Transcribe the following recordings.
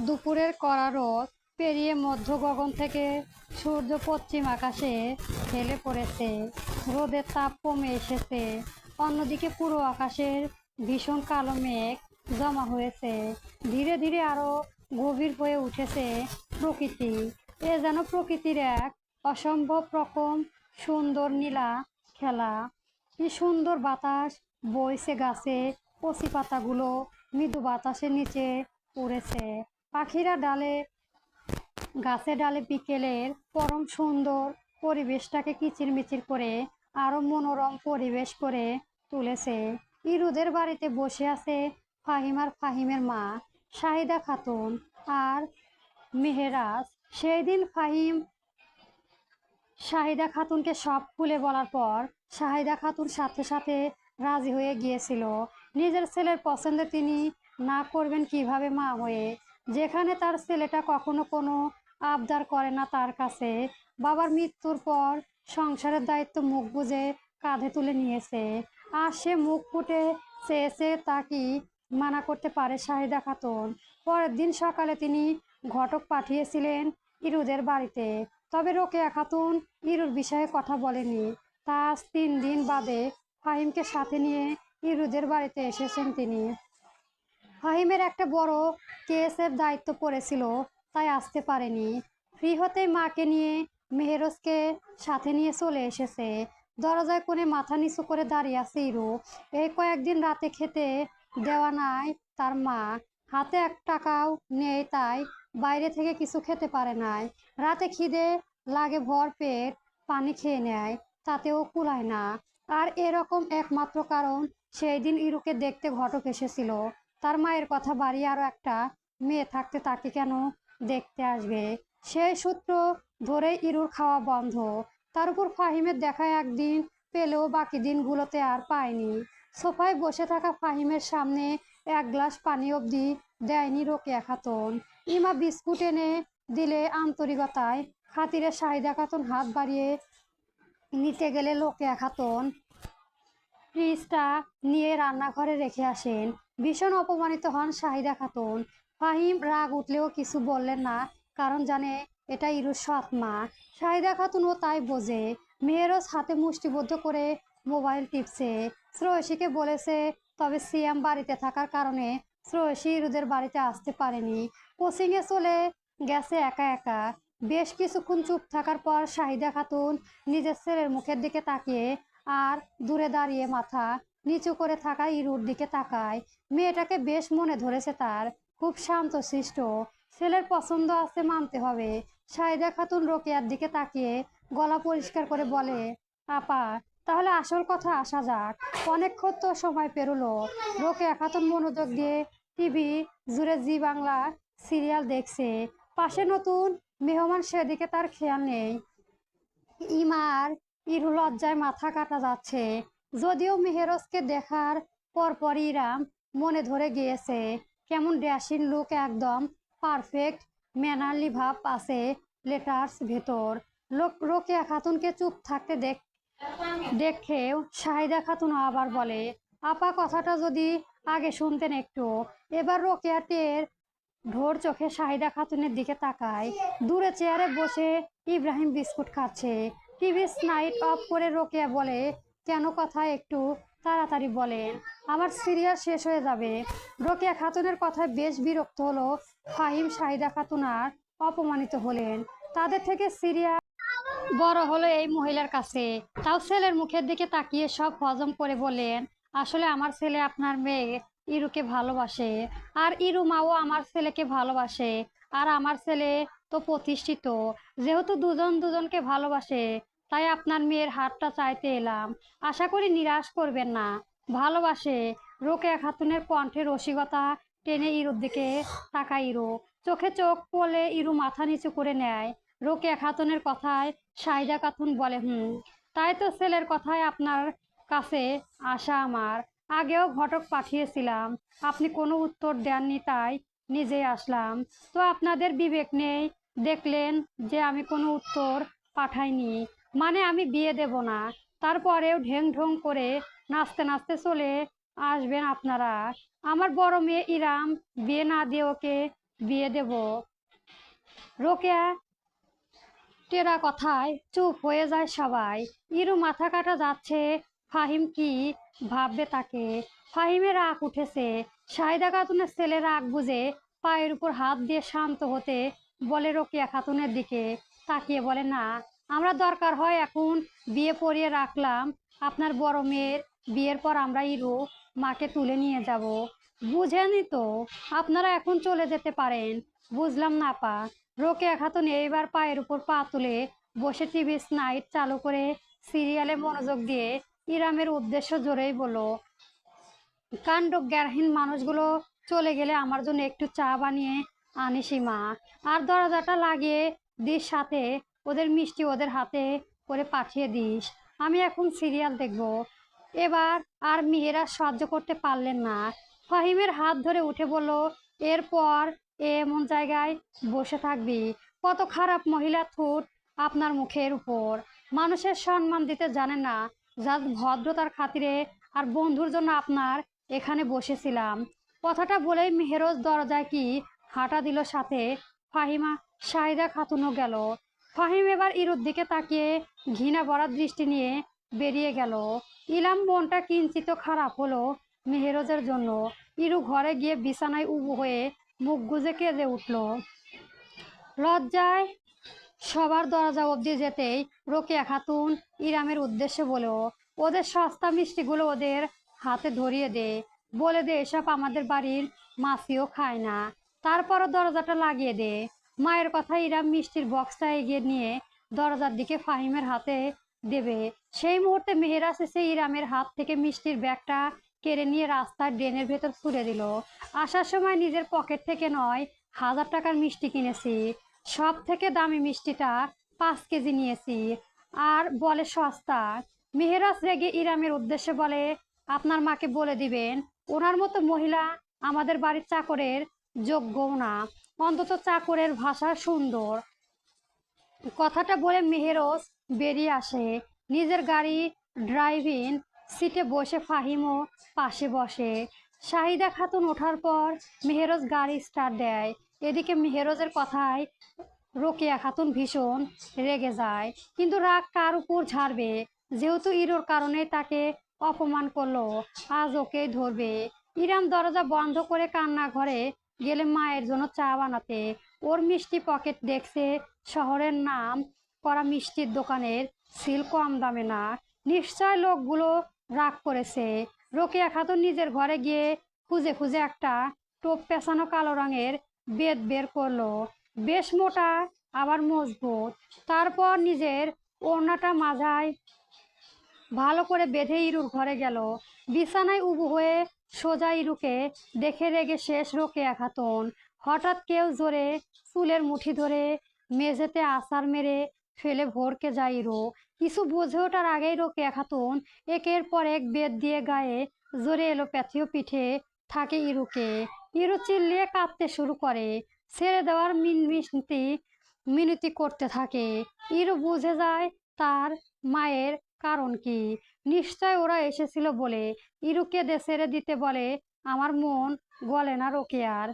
দুপুরের কড়া রোদ পেরিয়ে মধ্য গগন থেকে সূর্য পশ্চিম আকাশে ঢলে পড়েছে। রোদের তাপ কমে এসেছে। অন্যদিকে পুরো আকাশের ভীষণ কালো মেঘ জমা হয়েছে। ধীরে ধীরে আরো গভীর হয়ে উঠেছে প্রকৃতি। এ যেন প্রকৃতির এক অসম্ভব রকম সুন্দর নীলা খেলা। কি সুন্দর বাতাস বইছে গাছে, কচি পাতাগুলো মৃদু বাতাসের নিচে উড়েছে। পাখিরা গাছে ডালে বিকেলের পরম সুন্দর পরিবেশটাকে কিচিরমিচির করে আরো মনোরম পরিবেশ করে তুলেছে। ইরুদের বাড়িতে বসে আছে ফাহিম আর ফাহিমের মা শাহিদা খাতুন আর মেহেরাজ। সেই দিন ফাহিম শাহিদা খাতুনকে সব খুলে বলার পর শাহিদা খাতুন সাথে সাথে রাজি হয়ে গিয়েছিল। নিজের ছেলের পছন্দে তিনি না করবেন কিভাবে মা হয়ে, যেখানে তার ছেলেটা কখনো কোনো আবদার করে না তার কাছে। বাবার মৃত্যুর পর সংসারের দায়িত্ব মুখ বুজে কাঁধে তুলে নিয়েছে, আর সে মুখ ফুটে চেয়েছে, তা কি মানা করতে পারে শাহিদা খাতুন? পরের দিন সকালে তিনি ঘটক পাঠিয়েছিলেন ইরুদের বাড়িতে। তবে রোকেয়া খাতুন ইরুর বিষয়ে কথা বলেনি। তা আজ 3 দিন বাদে ফাহিমকে সাথে নিয়ে ইরুদের বাড়িতে এসেছেন তিনি। ফাহিমের একটা বড় কেসের দায়িত্ব পড়েছিল, তাই আসতে পারেনি। ফ্রি হতেই মাকে নিয়ে মেহেরজকে সাথে নিয়ে চলে এসেছে। দরজায় কোণে মাথা নিচু করে দাঁড়িয়ে আছে ইরু। এই কয়েকদিন রাতে খেতে দেওয়া নাই তার মা, হাতে 1 টাকাও নেই, তাই বাইরে থেকে কিছু খেতে পারে নাই। রাতে খিদে লাগে ভর পেট, পানি খেয়ে নেয়, তাতেও কুলায় না। আর এরকম একমাত্র কারণ, সেই দিন ইরুকে দেখতে ঘটক এসেছিল। তার মায়ের কথা বাড়িয়ে আরো একটা মেয়ে থাকতে তাকে কেন দেখতে আসবে? সেই সূত্র ধরে ইরুর খাওয়া বন্ধ। তার উপর ফাহিমের দেখা একদিন পেলেও বাকি দিনগুলোতে আর পায়নি। সোফায় বসে থাকা ফাহিমের সামনে 1 গ্লাস পানি অবধি দেয়নি রোকেয়া খাতুন। ইমা বিস্কুট এনে দিলে আন্তরিকতায় খাতিরে শাহিদা খাতুন হাত বাড়িয়ে নিতে গেলে রোকেয়া খাতুন ফ্রিজটা নিয়ে রান্নাঘরে রেখে আসেন। ভীষণ অপমানিত হন শাহিদা খাতুন। ফাহিম রাগ উঠলেও কিছু বললেন না, কারণ জানে এটা ইরুর সৎ মা। শাহিদা খাতুনও তাই বোঝে। মেহেরজ হাতে মুষ্টিবদ্ধ করে মোবাইল টিপছে। শ্রেয়সীকে বলেছে, তবে সিয়াম বাড়িতে থাকার কারণে শ্রেয়সী ইরুদের বাড়িতে আসতে পারেনি। কোচিংয়ে চলে গেছে একা একা। বেশ কিছুক্ষণ চুপ থাকার পর শাহিদা খাতুন নিজের ছেলের মুখের দিকে তাকিয়ে আর দূরে দাঁড়িয়ে মাথা নিচু করে থাকা ইরুর দিকে তাকায়। মেয়েটাকে বেশ মনে ধরেছে তার, খুব শান্তশিষ্ট। ছেলের পছন্দ আছে মানতে হবে। শাহিদা খাতুন রোকেয়ার দিকে তাকিয়ে গলা পরিষ্কার করে বলে, আপা, তাহলে আসল কথা আসা যাক। অনেকক্ষণ তো সময় পেরোলো। রোকেয়া খাতুন মনোযোগ দিয়ে টিভি জুড়ে জি বাংলা সিরিয়াল দেখছে। পাশে নতুন মেহমান, সেদিকে তার খেয়াল নেই। ইমার ইরু লজ্জায় মাথা কাটা যাচ্ছে। যদিও মেহেরজকে দেখার পরপর ইরাম মনে ধরে গিয়েছে। কেমন ড্যাশিং লুক, একদম পারফেক্ট ম্যানারলি ভাব আছে লেটার্স ভেতর। রোকেয়া খাতুনকে চুপ থাকতে দেখেও শাহিদা খাতুন আবার বলে, আপা, কথাটা যদি আগে শুনতেন একটু। এবার রোকেয়া টের ঢোর চোখে শাহিদা খাতুনের দিকে তাকায়। দূরে চেয়ারে বসে ইব্রাহিম বিস্কুট খাচ্ছে। টিভি স্নাইট অফ করে রোকেয়া বলে, কেন, কথা একটু তাড়াতাড়ি বলেন, আমার সিরিয়াল শেষ হয়ে যাবে। রোকেয়া খাতুনের কথায় বেশ বিরক্ত হলো ফাহিম। শাহিদা খাতুন আর অপমানিত হলেন। তাদের থেকে সিরিয়াল বড় হলো এই মহিলার কাছে। তাও ছেলের মুখের দিকে তাকিয়ে সব হজম করে বললেন, আসলে আমার ছেলে আপনার মেয়ে ইরুকে ভালোবাসে, আর ইরু মাও আমার ছেলেকে ভালোবাসে। আর আমার ছেলে তো প্রতিষ্ঠিত। যেহেতু দুজন দুজনকে ভালোবাসে, তাই আপনার মেয়ের হাতটা চাইতে এলাম। আশা করি নিরাশ করবেন না। ভালোবাসে। রোকেয়া খাতুনের কণ্ঠে রসিকতা টেনে ইরুর দিকে তাকায় ইরু। চোখে চোখ পড়লে ইরু মাথা নিচু করে নেয়। রোকেয়া খাতুনের কথায় শাহিদা খাতুন বলে, তাই তো ছেলের কথায় আপনার কাছে আসা আমার। আগেও ঘটক পাঠিয়েছিলাম, আপনি কোনো উত্তর দেননি, তাই নিজেই আসলাম। তো আপনাদের বিবেক নেই, দেখলেন যে আমি কোনো উত্তর পাঠাইনি, মানে আমি বিয়ে দেব না। তারপরেও ঢেং ঢং করে নাচতে নাচতে চলে আসবেন আপনারা। আমার বড় মেয়ে ইরাম বিয়ে না দিয়ে ওকে বিয়ে দেব। রোকেয়া টেরা কথায় চুপ হয়ে যায় সবাই। ইরু মাথা কাটা যাচ্ছে, ফাহিম কি ভাববে তাকে। ফাহিমের রাগ উঠেছে। শাহিদা খাতুনের ছেলে রাগ বুঝে পায়ের উপর হাত দিয়ে শান্ত হতে বলে রোকেয়া খাতুনের দিকে তাকিয়ে বলে, না, আমরা দরকার হয় এখন বিয়ে পড়িয়ে রাখলাম। আপনার বড় মেয়ের বিয়ের পর আমরা ইরু মাকে তুলে নিয়ে যাব। বুঝেনি তো, আপনারা এখন চলে যেতে পারেন। বুঝলাম না পা। রোকেয়া খাতুন এইবার পায়ের উপর পা তুলে বসে টিভি স্নাইট চালু করে সিরিয়ালে মনোযোগ দিয়ে ইরামের উদ্দেশ্য জোরেই বলল, কাণ্ডজ্ঞানহীন মানুষগুলো চলে গেলে আমার জন্য একটু চা বানিয়ে আনিস মা। আর দরজাটা লাগিয়ে দিস, সাথে ওদের মিষ্টি ওদের হাতে করে পাঠিয়ে দিস। আমি এখন সিরিয়াল দেখব। এবার আর মেয়েরা সহ্য করতে পারলেন না। ফাহিমের হাত ধরে উঠে বলল, এরপর এমন জায়গায় বসে থাকবি? কত খারাপ মহিলা ঠোঁট আপনার মুখের উপর। মানুষের সম্মান দিতে জানেন না। জাস্ট ভদ্রতার খাতিরে আর বন্ধুর জন্য আপনার এখানে বসেছিলাম। কথাটা বলেই মেহেরোজ দরজায় কি হাঁটা দিল, সাথে ফাহিমা শাহিদা খাতুনও গেল। ফাহিম এবার ইরুর দিকে তাকিয়ে ঘৃণা ভরা দৃষ্টি নিয়ে বেরিয়ে গেল। ইলাম মনটা কিঞ্চিত খারাপ হলো মেহেরোজের জন্য। ইরু ঘরে গিয়ে বিছানায় উবু হয়ে মুখ গুজে কেঁদে উঠল। লজ্জায় সবার দরজা অবধি যেতেই রোকেয়া খাতুন ইরামের উদ্দেশ্যে বলো, ওদের সস্তা মিষ্টিগুলো ওদের হাতে ধরিয়ে দে। বলে দে এসব আমাদের বাড়ির মাছিও খায় না। তারপরও দরজাটা লাগিয়ে দে। মায়ের কথা ইরাম মিষ্টির বক্সটা এগিয়ে নিয়ে দরজার দিকে ফাহিমের হাতে দেবে। সেই মুহূর্তে মেহেরাজ এসে ইরামের হাত থেকে মিষ্টির ব্যাগটা কেড়ে নিয়ে রাস্তার ড্রেনের ভেতর ছুড়ে দিল। আসার সময় নিজের পকেট থেকে নয়, 1000 টাকার মিষ্টি কিনেছি। সব থেকে দামি মিষ্টিটা 5 কেজি নিয়েছি। আর বলে সস্তা। মেহেরাজ রেগে ইরামের উদ্দেশ্যে বলে, আপনার মাকে বলে দিবেন ওনার মতো মহিলা আমাদের বাড়ির চাকরের যোগ্যও না। অন্তত চাকরের ভাষা সুন্দর। কথাটা বলে মেহেরজ বেরিয়ে আসে। নিজের গাড়ি ড্রাইভিং সিটে বসে ফাহিমও পাশে বসে। শাহিদা খাতুন ওঠার পর মেহেরজ গাড়ি স্টার্ট দেয়। এদিকে মেহেরজের কথায় রোকেয়া খাতুন ভীষণ রেগে যায়। কিন্তু রাগ কার উপর ঝাড়বে? যেহেতু ইরোর কারণে তাকে অপমান করলো, আজ ওকেই ধরবে। ইরাম দরজা বন্ধ করে কান্নাঘরে গেলে মায়ের জন্য চা বানাতে। ওর মিষ্টি পকেট দেখছে শহরের নাম করা মিষ্টির দোকানের সিল কম দামে না। নিশ্চয় লোকগুলো রাগ করেছে। রোকেয়া খাতুন নিজের ঘরে গিয়ে খুঁজে খুঁজে একটা টোপ পেঁচানো কালো রঙের বেত বের করলো। বেশ মোটা আবার মজবুত। তারপর নিজের ওড়নাটা মাথায় ভালো করে বেঁধে ইরুর ঘরে গেল। বিছানায় উবু হয়ে সোজা ইরুকে দেখে রেগে শেষ রোকেয়া খাতুন। হঠাৎ কেউ জোরে চুলের মুঠি ধরে মেঝেতে আছাড় মেরে ফেলে ভরকে যায় ইরু। কিছু বুঝে ওঠার আগেই রোকেয়া খাতুন একের পর এক বেত দিয়ে গায়ে জোরে এলোপ্যাথিও পিঠে থাকে ইরুকে। ইরু চিল্লিয়ে কাঁদতে শুরু করে। ছেড়ে দেওয়ার মিনতি করতে থাকে। ইরু বুঝে যায় তার মায়ের কারণ কি। নিশ্চয় ওরা এসেছিল বলে। ইরুকে ছেড়ে দিতে বলে। আমার মন গলে না রোকেয়ার।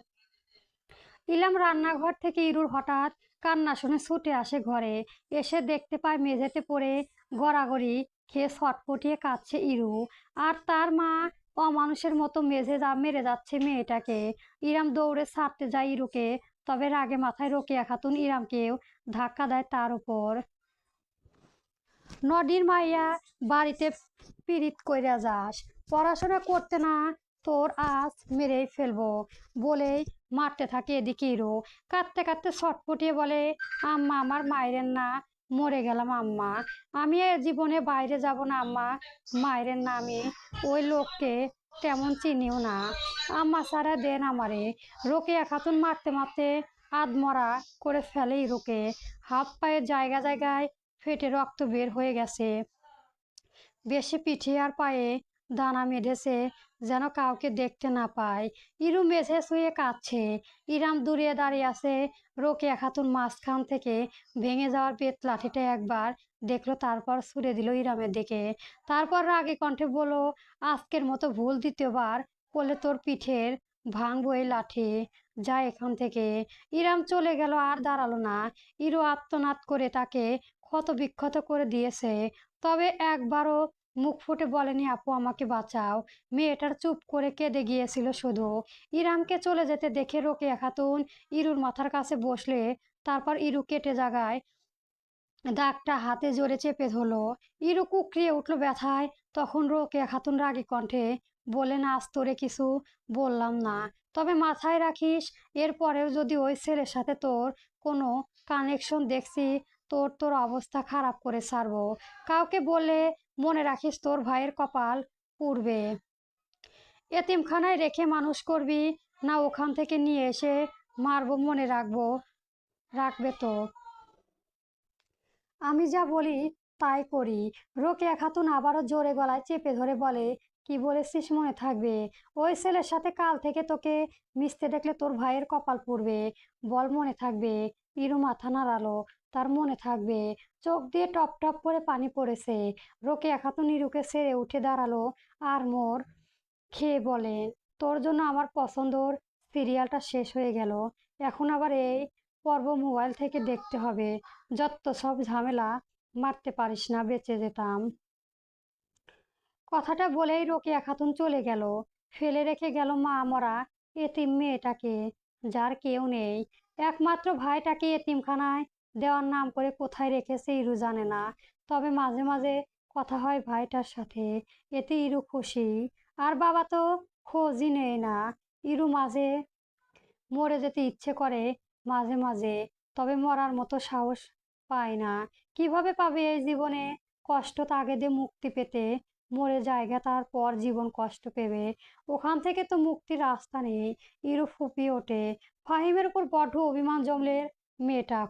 ইলাম রান্নাঘর থেকে ইরুর হঠাৎ কান্না শুনে ছুটে আসে ঘরে। এসে দেখতে পায় মেঝেতে পড়ে গড়াগড়ি খেয়ে ছটফটিয়ে কাঁদছে ইরু। আর তার মা অমানুষের মতো মেরে যাচ্ছে মেয়েটাকে। ইরাম দৌড়ে ছাড়তে যায় ইরুকে, তবে রাগে মাথায় রোকেয়া খাতুন ইরামকেও ধাক্কা দেয় তার উপর। নদীর মাইয়া, বাড়িতে পিরিত কইরা যাস, পড়াশোনা করতে না তোর আজ মেরেই ফেলবো বলেই মারতে থাকে এদিকে ইরু। কাঁদতে কাঁদতে ছটফটিয়ে বলে, আম্মা আমার মায়ের না, মরে গেলাম আম্মা। আমি এ জীবনে বাইরে যাব না আম্মা। মায়ের না, আমি ওই লোককে তেমন চিনিও না। আম্মা সারা দেন আমারে। রোকেয়া খাতুন মারতে মারতে আধমরা করে ফেলে ইরুকে। হাত পায়ের জায়গা জায়গায় ফেটে রক্ত বের হয়ে গেছে। বেশি পিঠে আর পায়ে দানা মেধেছে, যেন কাউকে দেখতে না পায়। ইরু মেঝে শুয়ে কাঁদছে। ইরাম দূরে দাঁড়িয়ে আছে। রোকেয়া খাতুন মাঝখান থেকে ভেঙে যাওয়ার বেত লাঠিটা একবার দেখলো, তারপর ছুড়ে দিল ইরামের দিকে। তারপর রাগে কণ্ঠে বলল, আজকের মতো ভুল দ্বিতীয়বার করলে তোর পিঠের ভাঙবো এই লাঠি, যা এখান থেকে। ইরাম চলে গেল, আর দাঁড়ালো না। ইরু আর্তনাদ করে তাকে ক্ষত বিক্ষত করে দিয়েছে, তবে একবারও মুখ ফুটে বলেনি আপু আমাকে বাঁচাও। মেয়েটার চুপ করে কেঁদে গিয়েছিল শুধু। ইরামকে চলে যেতে দেখে রোকেয়া খাতুন ইরুর মাথার কাছে বসলে, তারপর ইরু কেটে জাগায় দাগটা হাতে জোরে চেপে ধরলো। ইরু কুকরিয়ে উঠলো ব্যথায়। তখন রোকেয়া খাতুন রাগী কণ্ঠে বললেন, আজ তোরে কিছু বললাম না, তবে মাথায় রাখিস, এরপরেও যদি ওই ছেলের সাথে তোর কোনো কানেকশন দেখছি, তোর তোর অবস্থা খারাপ করে ছাড়বো। কাউকে বললে মনে রাখিস তোর ভাইয়ের কপাল পুড়বে। এতিমখানায় রেখে মানুষ করবি, না ওখান থেকে নিয়ে এসে মারবো, মনে রাখবে তো। আমি যা বলি তাই করি। রোকেয়া খাতুন আবারও জোরে গলায় চেপে ধরে বলে, কি বলেছিস মনে থাকবে? ওই ছেলের সাথে কাল থেকে তোকে মিশতে দেখলে তোর ভাইয়ের কপাল পুড়বে। বল মনে থাকবে? ইরু মাথা নাড়ালো, তার মনে থাকবে। চোখ দিয়ে টপ টপ করে পানি পড়েছে। রোকেয়া খাতুন ইরুকে ছেড়ে উঠে দাঁড়ালো আর মোর খেয়ে বলেন, তোর জন্য আমার পছন্দর সিরিয়ালটা শেষ হয়ে গেল, এখন আবার এই পর্ব মোবাইল থেকে দেখতে হবে। যত সব ঝামেলা, মারতে পারিস না, বেঁচে যেতাম। কথাটা বলেই রোকেয়া খাতুন চলে গেল, ফেলে রেখে গেল মা মরা এতিম মেয়েটাকে, যার কেউ নেই। একমাত্র ভাইটাকে এতিমখানায় দেওয়ার নাম করে কোথায় রেখেছে ইরু জানে না, তবে মাঝে মাঝে কথা হয় ভাইটার সাথে, এতে ইরু খুশি। আর বাবা তো খোঁজই নেয় না। ইরু মাঝে মরে যেতে ইচ্ছে করে মাঝে মাঝে, তবে মরার মতো সাহস পায় না। কিভাবে পাবে এই জীবনে কষ্ট তাগে দিয়ে মুক্তি পেতে? মরে জায়গা, তারপর জীবন কষ্ট পেবে, ওখান থেকে তো মুক্তির রাস্তা নেই। ইরু ফুপিয়ে ওঠে। ফাহিমের উপর বড্ড অভিমান জমলে মেয়েটা।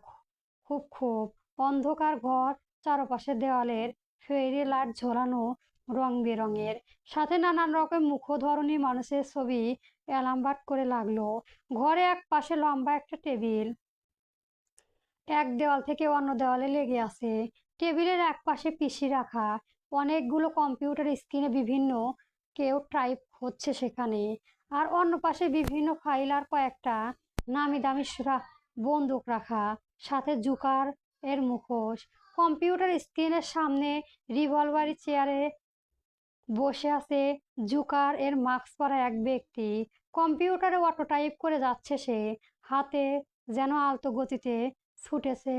খুব অন্ধকার ঘর, চারপাশে দেওয়ালের ফেরি লাইট ঝোলানো রং বেরঙের, সাথে নানান রকম মুখধরণী মানুষের ছবি অ্যালামবাট করে লাগলো। ঘরে এক পাশে লম্বা একটা টেবিল, এক দেওয়াল থেকে অন্য দেওয়ালে লেগে আছে। টেবিলের এক পাশে পিসি রাখা, অনেকগুলো কম্পিউটার স্ক্রিনে বিভিন্ন কেউ টাইপ হচ্ছে সেখানে। আর অন্য পাশে বিভিন্ন ফাইল আর কয়েকটা নামি দামি বন্দুক রাখা, সাথে জুকার এর মুখোশ। কম্পিউটার স্ক্রিনের সামনে রিভলভারি চেয়ারে বসে আছে জুকার এর মাস্ক পরা এক ব্যক্তি। কম্পিউটারে অটো টাইপ করে যাচ্ছে সে, হাতে যেন আলতো গতিতে ছুটেছে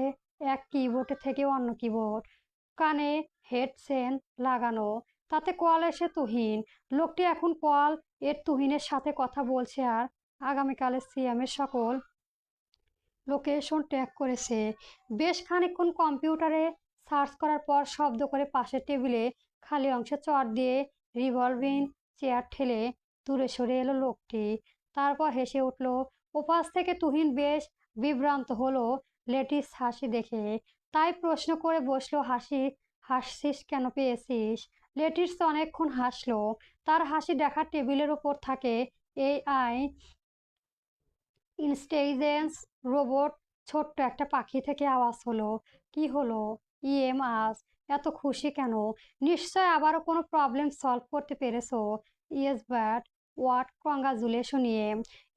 এক কিবোর্ড থেকে অন্য কিবোর্ড। কানে হেডসেট লাগানো, তাতে কল এসে তুহিন। লোকটি এখন কল এর তুহিনের সাথে কথা বলছে আর আগামীকালের সিএমের সকল লোকেশন ট্র্যাক করেছে। বেশ খানিকক্ষণ কম্পিউটারে সার্চ করার পর শব্দ করে পাশের টেবিলে খালি অংশে চট দিয়ে রিভলভিং চেয়ার ঠেলে দূরে সরে এলো লোকটি। তারপর হেসে উঠল। ওপাশ থেকে তুহিন বেশ বিভ্রান্ত হলো লেটিস হাসি দেখে, তাই প্রশ্ন করে বসলো, হাসছিস কেন, পেয়েছিস? লেটিস অনেকক্ষণ হাসলো। তার হাসি দেখা টেবিলের ওপর থাকে AI ইনস্টেলিজেন্স রোবট। ছোট্ট একটা পাখি থেকে আওয়াজ হলো, কি হলো আজ এত খুশি কেন? নিশ্চয় আবারও কোনো প্রবলেম সলভ করতে পেরেছো। ইয়েস বাট হোয়াট, কংগ্রাচুলেশন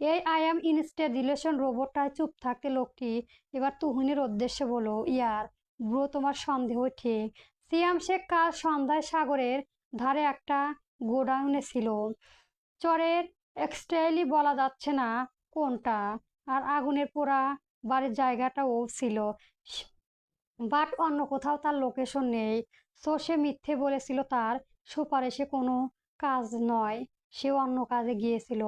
এই আই এম ইনস্টেলিজেশন রোবটটায় চুপ থাকতে লোকটি এবার তুহিনের উদ্দেশ্যে বলো, ইয়ার ব্রো, তোমার সন্দেহ ঠিক। সিয়াম শেখ কাল সন্ধ্যায় সাগরের ধারে একটা গোডাউনে ছিল। চরের এক্সট্যালি বলা যাচ্ছে না কোনটা, আর আগুনের পোড়া বাড়ির জায়গাটাও ছিল, বাট অন্য কোথাও তার লোকেশন নেই। সো সে মিথ্যে বলেছিল, তার সুপারিশে কোনো কাজ নয়, সে অন্য কাজে গিয়েছিল।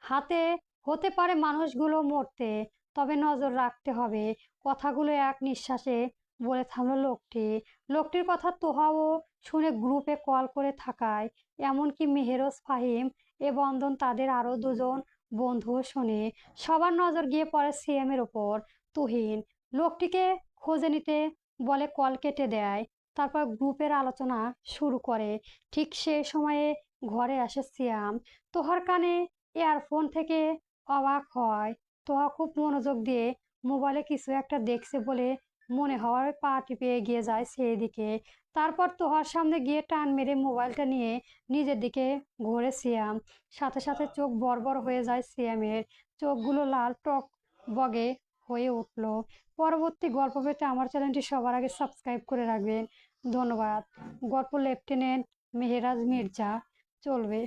হাতে হতে পারে মানুষগুলো মরতে, তবে নজর রাখতে হবে। কথাগুলো এক নিঃশ্বাসে বলে থামলো লোকটি। লোকটির কথা তোহাও শুনে গ্রুপে কল করে থাকায়, এমনকি মেহেরোজ, ফাহিম এ বন্ধন, তাদের আরো দুজন বন্ধুও শোনে। সবার নজর গিয়ে পড়ে সিএম এর ওপর। তুহিন লোকটিকে খোঁজে নিতে বলে, কল কেটে দেয়। তারপর গ্রুপের আলোচনা শুরু করে। ঠিক সেই সময়ে ঘরে আসে সিয়াম। তোহার কানে ইয়ারফোন থেকে অবাক হয়। তোহা খুব মনোযোগ দিয়ে মোবাইলে কিছু একটা দেখছে বলে মনে হওয়ার পা টিপে এগিয়ে যায় সেই দিকে। তারপর তোহার সামনে গিয়ে টান মেরে মোবাইলটা নিয়ে নিজের দিকে ঘোরে সিয়াম। সাথে সাথে চোখ বড় হয়ে যায় সিয়ামের, চোখগুলো লাল টক বগে হয়ে উঠল। পরবর্তী গল্প পেতে আমার চ্যানেলটি সবার আগে সাবস্ক্রাইব করে রাখবেন। ধন্যবাদ। গল্প লেফটেন্যান্ট মেহেরাজ মির্জা চলবে।